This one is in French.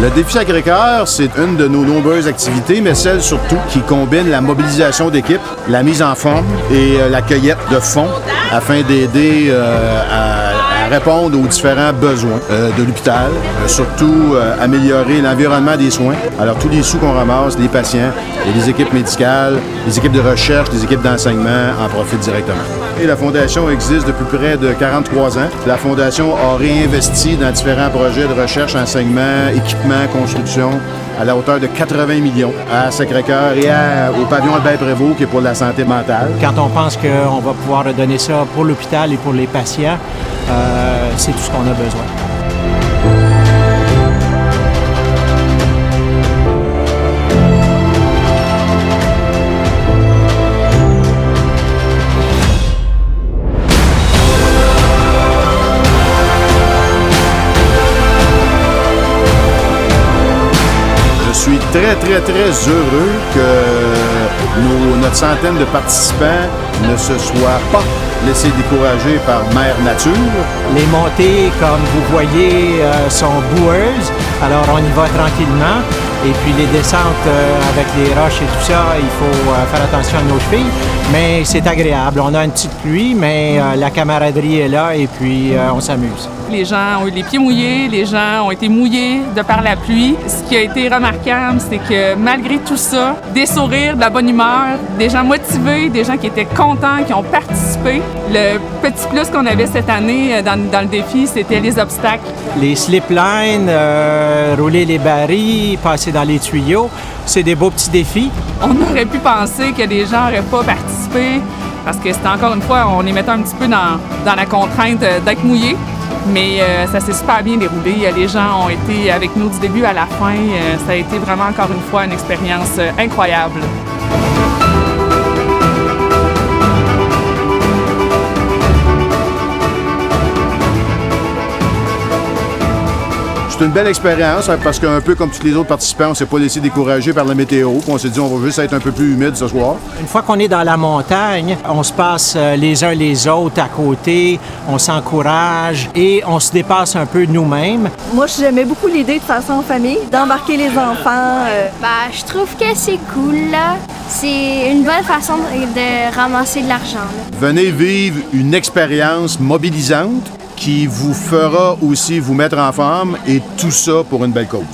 Le défi Sacré-Cœur, c'est une de nos nombreuses activités, mais celle surtout qui combine la mobilisation d'équipe, la mise en forme et la cueillette de fonds afin d'aider à répondre aux différents besoins de l'hôpital, surtout améliorer l'environnement des soins. Alors tous les sous qu'on ramasse, les patients et les équipes médicales, les équipes de recherche, les équipes d'enseignement en profitent directement. Et la Fondation existe depuis près de 43 ans. La Fondation a réinvesti dans différents projets de recherche, enseignement, équipement, construction, à la hauteur de 80 millions à Sacré-Cœur et au pavillon Albert-Prévost qui est pour la santé mentale. Quand on pense qu'on va pouvoir redonner ça pour l'hôpital et pour les patients, c'est tout ce qu'on a besoin. Je suis très heureux que notre centaine de participants ne se soient pas laissés décourager par Mère Nature. Les montées, comme vous voyez, sont boueuses, alors on y va tranquillement. Et puis les descentes avec les roches et tout ça, il faut faire attention à nos chevilles. Mais c'est agréable. On a une petite pluie, mais la camaraderie est là et puis on s'amuse. Les gens ont eu les pieds mouillés, les gens ont été mouillés de par la pluie. Ce qui a été remarquable, c'est que malgré tout ça, des sourires, de la bonne humeur, des gens motivés, des gens qui étaient contents, qui ont participé. Le petit plus qu'on avait cette année dans le défi, c'était les obstacles. Les sliplines, rouler les barils, passer dans les tuyaux, c'est des beaux petits défis. On aurait pu penser que les gens n'auraient pas participé parce que c'était encore une fois, on les mettait un petit peu dans la contrainte d'être mouillés. Mais ça s'est super bien déroulé. Les gens ont été avec nous du début à la fin. Ça a été vraiment encore une fois une expérience incroyable. C'est une belle expérience parce qu'un peu comme tous les autres participants, on ne s'est pas laissé décourager par la météo. Puis on s'est dit on va juste être un peu plus humide ce soir. Une fois qu'on est dans la montagne, on se passe les uns les autres à côté, on s'encourage et on se dépasse un peu nous-mêmes. Moi, j'aimais beaucoup l'idée de faire ça en famille, d'embarquer les enfants. Je trouve que c'est cool, là. C'est une bonne façon de ramasser de l'argent, là. Venez vivre une expérience mobilisante qui vous fera aussi vous mettre en forme et tout ça pour une belle cause.